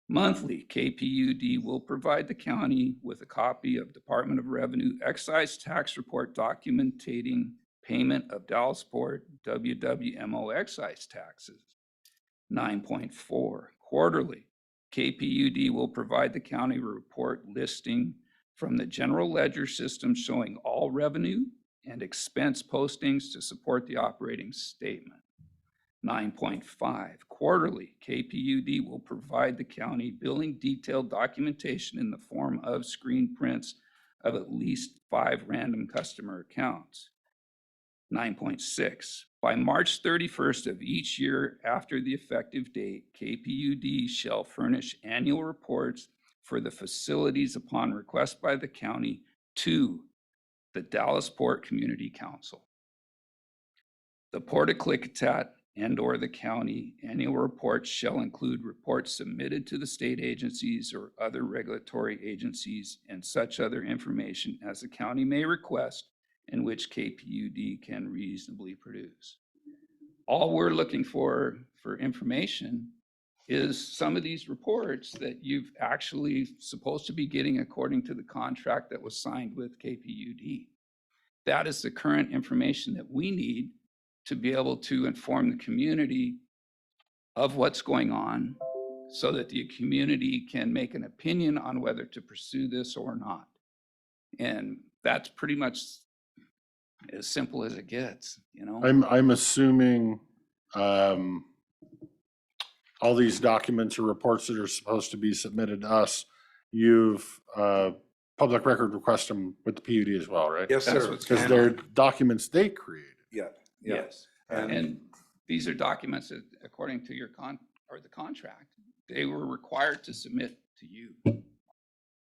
Monthly, KPUD will provide the county with a copy of Department of Revenue excise tax report documenting payment of Dallasport WWMO excise taxes. 9.4. Quarterly, KPUD will provide the county a report listing from the general ledger system showing all revenue and expense postings to support the operating statement. 9.5. Quarterly, KPUD will provide the county billing detailed documentation in the form of screen prints of at least 5 random customer accounts. 9.6. By March 31st of each year after the effective date, KPUD shall furnish annual reports for the facilities upon request by the county to the Dallas Port Community Council. The Port of Klickitat and/or the county annual reports shall include reports submitted to the state agencies or other regulatory agencies and such other information as the county may request and which KPUD can reasonably produce. All we're looking for information is some of these reports that you've actually supposed to be getting according to the contract that was signed with KPUD. That is the current information that we need to be able to inform the community of what's going on so that the community can make an opinion on whether to pursue this or not. And that's pretty much as simple as it gets, I'm assuming all these documents or reports that are supposed to be submitted to us, you've public record request them with the PUD as well, right? Yes, That's sir. what's Because they're documents they created. Yeah, yeah. Yes. And- And these are documents that, according to your the contract, they were required to submit to you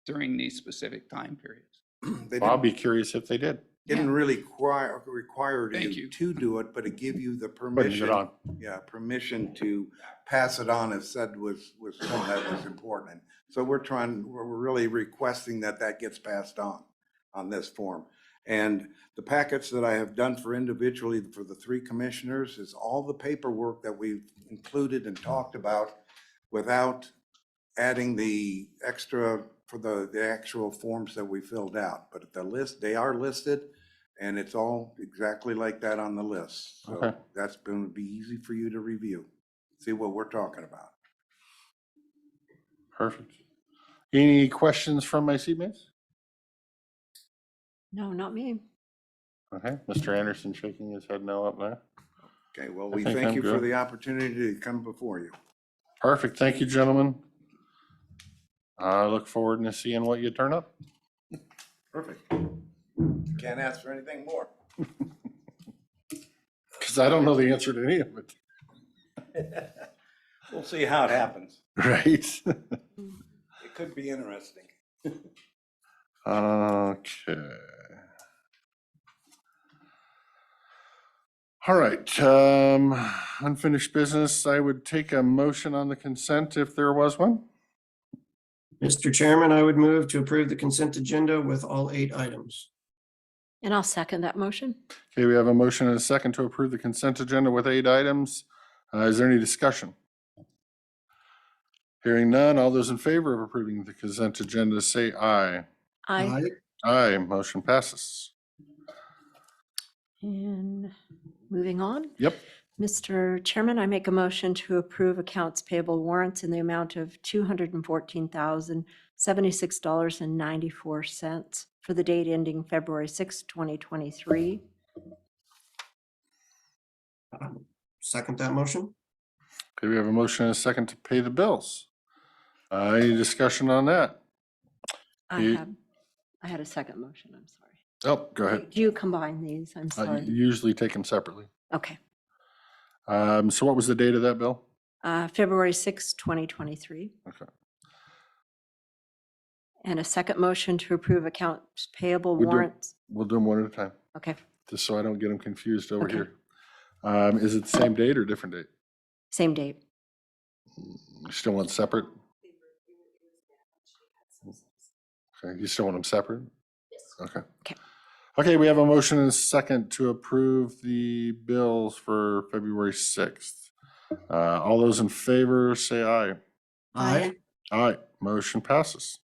during these specific time periods. They Well, I'll didn't- be curious if they did. Didn't really require Thank you you. to do it, but it give you the Putting permission. it on. Yeah, permission to pass it on if said was something that was important. And so we're really requesting that that gets passed on this form. And the packets that I have done for individually for the 3 commissioners is all the paperwork that we've included and talked about without adding the extra for the actual forms that we filled out. But the list, they are listed, and it's all exactly like that on the list. So Okay. that's going to be easy for you to review, see what we're talking about. Perfect. Any questions from my seatmates? No, not me. Okay, Mr. Anderson shaking his head no up there. Okay, well, I we think thank I'm you for good. the opportunity to come before you. Perfect. Thank you, gentlemen. I look forward to seeing what you turn up. Perfect. Can't ask for anything more. Because I don't know the answer to any of it. We'll see how it happens. Right. It could be interesting. Okay. All right, unfinished business. I would take a motion on the consent if there was one. Mr. Chairman, I would move to approve the consent agenda with all 8 items. And I'll second that motion. Okay, we have a motion and a second to approve the consent agenda with 8 items. Is there any discussion? Hearing none, all those in favor of approving the consent agenda say aye. Aye. Aye, motion passes. And moving on. Yep. Mr. Chairman, I make a motion to approve accounts payable warrants in the amount of $214,076.94 for the date ending February 6, 2023. Second that motion? Okay, we have a motion and a second to pay the bills. Any discussion on that? You- I had a second motion, I'm sorry. Oh, go ahead. Do you combine these? I'm You sorry. usually take them separately. Okay. So what was the date of that bill? February 6, 2023. Okay. And a second motion to approve accounts payable We'll do- warrants. We'll do them one at a time, Okay, just so I don't get them confused over Okay. here. Is it the same date or different date? same date. You still want separate? Okay, you still want them separate? Yes. Okay. Okay. Okay, we have a motion and a second to approve the bills for February 6th. All those in favor say aye. Aye. Aye, motion passes.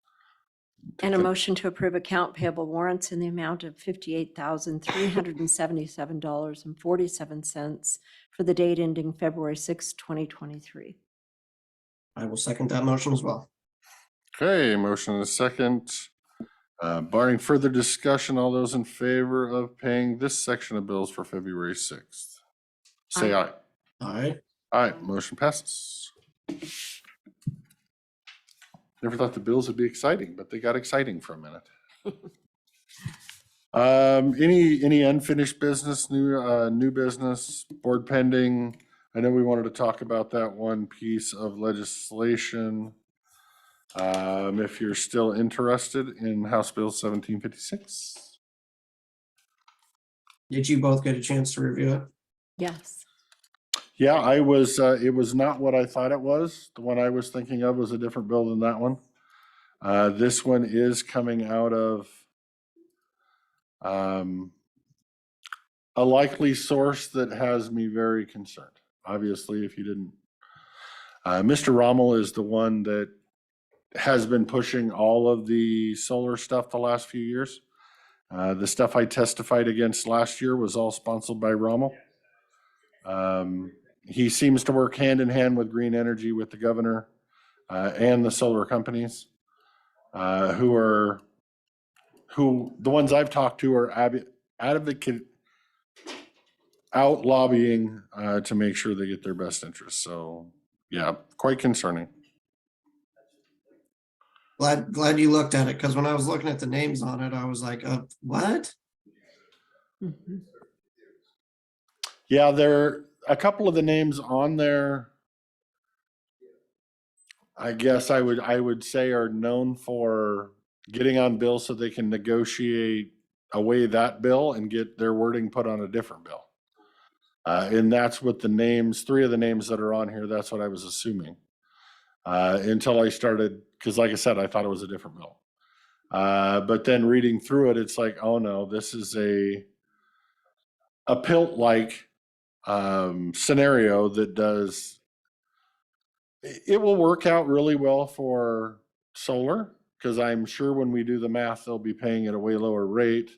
And a motion to approve account payable warrants in the amount of $58,377.47 for the date ending February 6, 2023. I will second that motion as well. Okay, motion and a second. Barring further discussion, all those in favor of paying this section of bills for February 6th? Say aye. Aye. Aye, motion passes. Never thought the bills would be exciting, but they got exciting for a minute. Any unfinished business, new business, board pending? I know we wanted to talk about that one piece of legislation. If you're still interested in House Bill 1756. Did you both get a chance to review it? Yes. Yeah, I was, it was not what I thought it was. The one I was thinking of was a different bill than that one. This one is coming out of a likely source that has me very concerned. Obviously, if you didn't, Mr. Rommel is the one that has been pushing all of the solar stuff the last few years. The stuff I testified against last year was all sponsored by Rommel. He seems to work hand in hand with green energy with the governor and the solar companies who the ones I've talked to are out lobbying to make sure they get their best interests. So yeah, quite concerning. Glad you looked at it, because when I was looking at the names on it, I was like, what? Mhm. Yeah, there are a couple of the names on there. I guess I would say are known for getting on bills so they can negotiate away that bill and get their wording put on a different bill. And that's what the names, 3 of the names that are on here, that's what I was assuming. Until I started, because like I said, I thought it was a different bill. But then reading through it, it's like, oh no, this is a PILT-like scenario that does, it will work out really well for solar, because I'm sure when we do the math, they'll be paying at a way lower rate.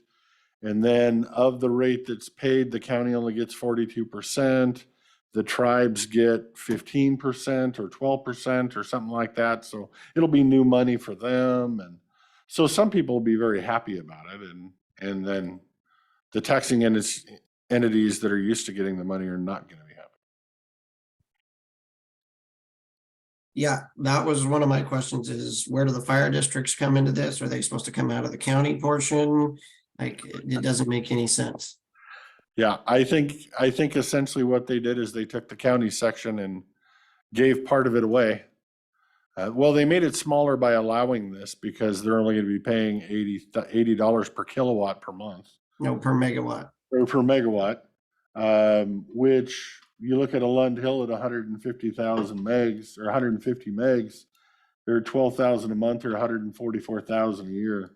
And then of the rate that's paid, the county only gets 42%. The tribes get 15% or 12% or something like that. So it'll be new money for them. And so some people will be very happy about it. And then the taxing entities that are used to getting the money are not going to be happy. Yeah, that was one of my questions is where do the fire districts come into this? Are they supposed to come out of the county portion? Like, it doesn't make any sense. Yeah, I think essentially what they did is they took the county section and gave part of it away. Well, they made it smaller by allowing this because they're only going to be paying $80 per kilowatt per month. No, per megawatt. Or per megawatt, which you look at a Lund Hill at 150,000 megs or 150 megs, they're 12,000 a month or 144,000 a year.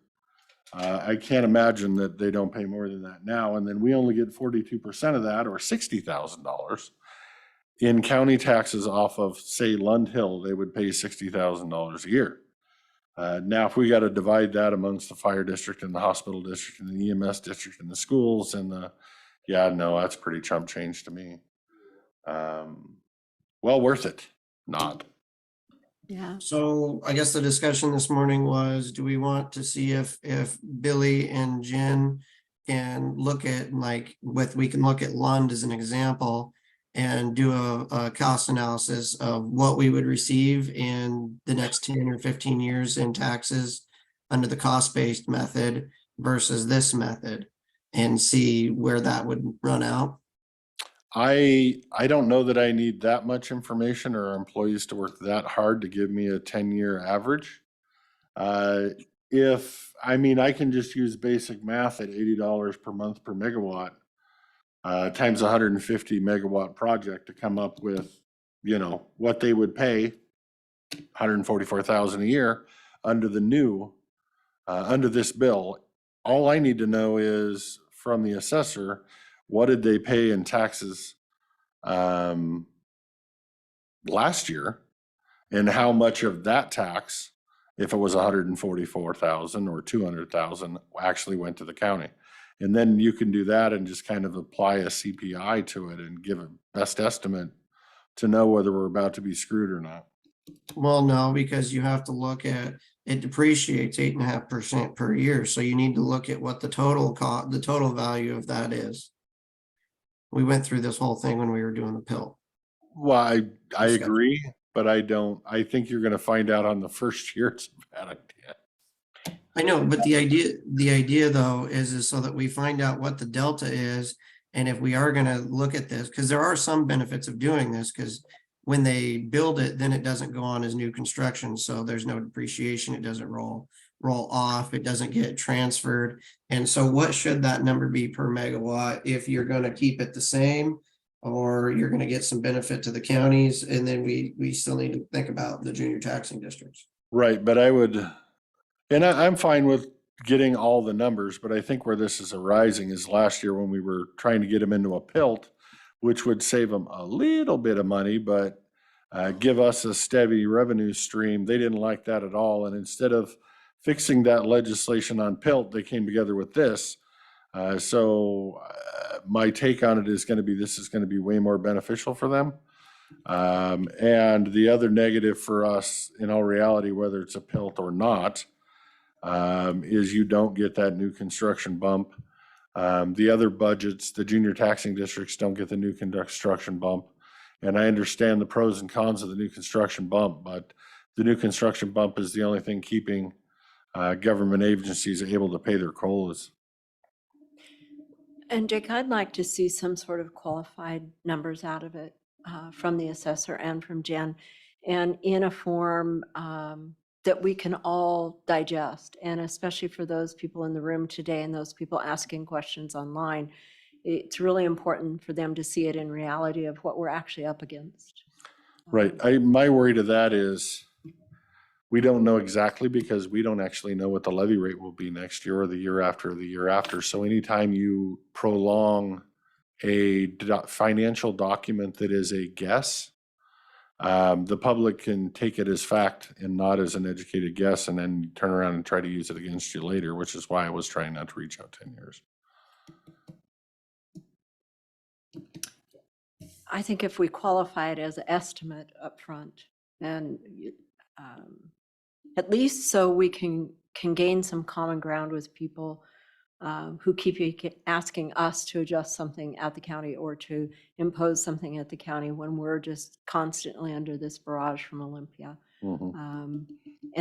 I can't imagine that they don't pay more than that now. And then we only get 42% of that, or $60,000 in county taxes off of, say, Lund Hill. They would pay $60,000 a year. Now, if we got to divide that amongst the fire district and the hospital district and the EMS district and the schools and yeah, no, that's pretty chump change to me. Well worth it, not. Yeah. So I guess the discussion this morning was, do we want to see if Billy and Jen can look at, like, we can look at Lund as an example and do a cost analysis of what we would receive in the next 10 or 15 years in taxes under the cost-based method versus this method, and see where that would run out. I don't know that I need that much information or employees to work that hard to give me a 10-year average. I can just use basic math at $80 per month per megawatt times 150 megawatt project to come up with, what they would pay, 144,000 a year under the new, under this bill. All I need to know is from the assessor, what did they pay in taxes last year, and how much of that tax, if it was 144,000 or 200,000, actually went to the county. And then you can do that and just kind of apply a CPI to it and give a best estimate to know whether we're about to be screwed or not. Well, no, because you have to look at, it depreciates 8.5% per year. So you need to look at what the total the total value of that is. We went through this whole thing when we were doing the pill. Well, I agree, but I think you're going to find out on the first year it's a bad idea. I know, but the idea though is so that we find out what the delta is. And if we are going to look at this, because there are some benefits of doing this, because when they build it, then it doesn't go on as new construction. So there's no depreciation. It doesn't roll off. It doesn't get transferred. And so what should that number be per megawatt if you're going to keep it the same, or you're going to get some benefit to the counties? And then we still need to think about the junior taxing districts. Right, but I'm fine with getting all the numbers, but I think where this is arising is last year when we were trying to get them into a PILT, which would save them a little bit of money, but give us a steady revenue stream. They didn't like that at all. And instead of fixing that legislation on PILT, they came together with this. So my take on it is going to be, this is going to be way more beneficial for them. And the other negative for us, in all reality, whether it's a PILT or not, is you don't get that new construction bump. The other budgets, the junior taxing districts don't get the new construction bump. And I understand the pros and cons of the new construction bump, but the new construction bump is the only thing keeping government agencies able to pay their COLAs. And Jake, I'd like to see some sort of qualified numbers out of it from the assessor and from Jen, and in a form that we can all digest. And especially for those people in the room today and those people asking questions online, it's really important for them to see it in reality of what we're actually up against. Right. My worry to that is we don't know exactly because we don't actually know what the levy rate will be next year or the year after or the year after. So anytime you prolong a financial document that is a guess, the public can take it as fact and not as an educated guess, and then turn around and try to use it against you later, which is why I was trying not to reach out 10 years. I think if we qualify it as an estimate up front, and at least so we can gain some common ground with people who keep asking us to adjust something at the county or to impose something at the county when we're just constantly under this barrage from Olympia. And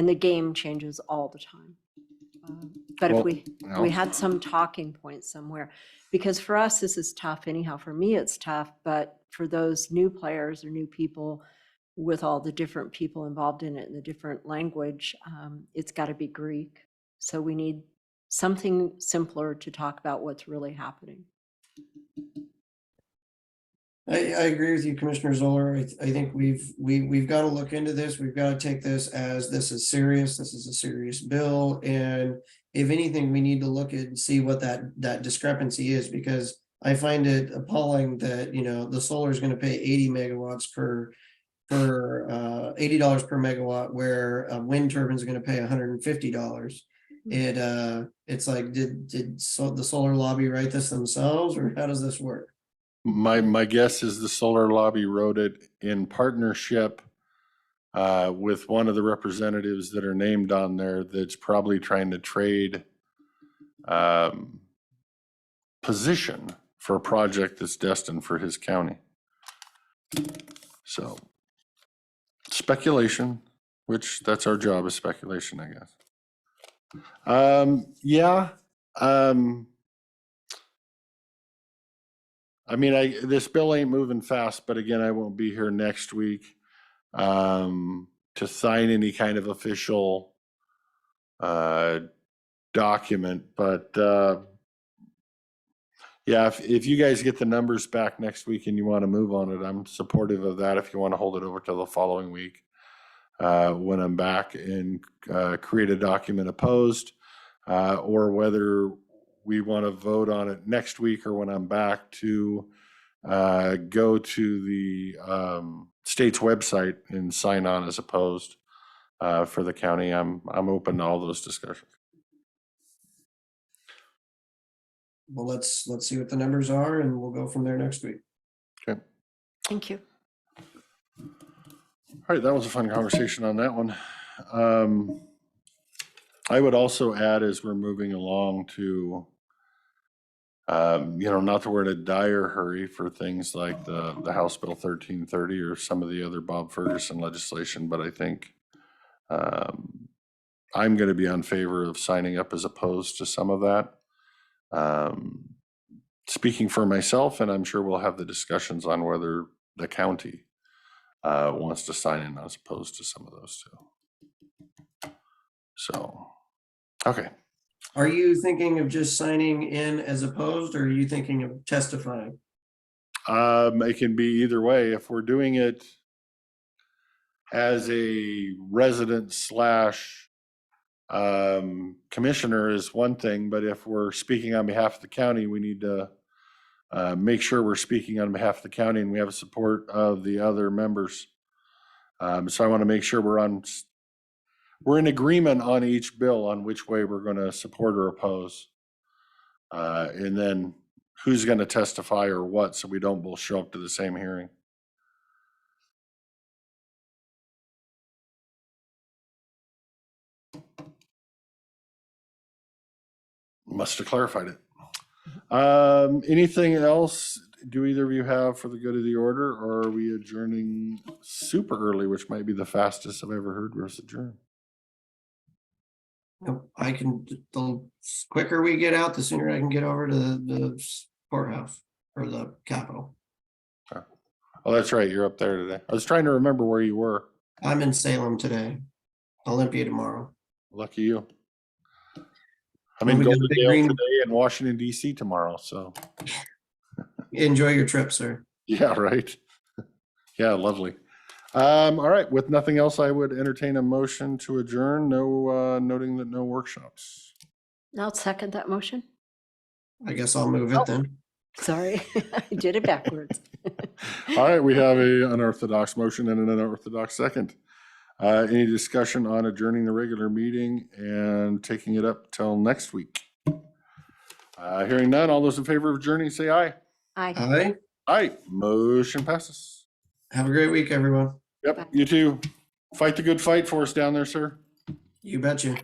the game changes all the time. But if we had some talking points somewhere, because for us, this is tough anyhow. For me, it's tough, but for those new players or new people with all the different people involved in it and the different language, it's got to be Greek. So we need something simpler to talk about what's really happening. I agree with you, Commissioner Zoller. I think we've got to look into this. We've got to take this as this is serious. This is a serious bill. And if anything, we need to look at and see what that discrepancy is, because I find it appalling that, you know, the solar is going to pay 80 megawatts per $80 per megawatt, where a wind turbine is going to pay $150. It's like, did the solar lobby write this themselves, or how does this work? My guess is the solar lobby wrote it in partnership with one of the representatives that are named on there that's probably trying to trade position for a project that's destined for his county. So speculation, which that's our job, is speculation, I guess. Yeah. I mean, this bill ain't moving fast, but again, I won't be here next week to sign any kind of official document. But yeah, if you guys get the numbers back next week and you want to move on it, I'm supportive of that. If you want to hold it over till the following week when I'm back, and create a document opposed, or whether we want to vote on it next week or when I'm back to go to the state's website and sign on as opposed for the county. I'm open to all those discussions. Well, let's see what the numbers are, and we'll go from there next week. Okay. Thank you. All right, that was a fun conversation on that one. I would also add, as we're moving along, to not that we're in a dire hurry for things like the House Bill 1330 or some of the other Bob Ferguson legislation, but I think I'm going to be in favor of signing up as opposed to some of that. Speaking for myself, and I'm sure we'll have the discussions on whether the county wants to sign in as opposed to some of those two. So, okay. Are you thinking of just signing in as opposed, or are you thinking of testifying? It can be either way. If we're doing it as a resident slash commissioner is one thing, but if we're speaking on behalf of the county, we need to make sure we're speaking on behalf of the county and we have support of the other members. So I want to make sure we're in agreement on each bill on which way we're going to support or oppose. And then who's going to testify or what, so we don't both show up to the same hearing. Must have clarified it. Anything else do either of you have for the good of the order, or are we adjourning super early, which might be the fastest I've ever heard us adjourn? The quicker we get out, the sooner I can get over to the courthouse or the Capitol. Oh, that's right. You're up there today. I was trying to remember where you were. I'm in Salem today. Olympia tomorrow. Lucky you. I'm Well, in we got a Golden big Dale green- today and Washington DC tomorrow, so. Enjoy your trip, sir. Yeah, right. Yeah, lovely. All right, with nothing else, I would entertain a motion to adjourn, no, noting that no workshops. I'll second that motion. I guess I'll move it then. Sorry, I did it backwards. All right, we have a unorthodox motion and an unorthodox second. Any discussion on adjourning the regular meeting and taking it up till next week? Hearing none, all those in favor of adjourning, say aye. Aye. Aye. Aye, motion passes. Have a great week, everyone. Yep, you too. Fight the good fight for us down there, sir. You betcha.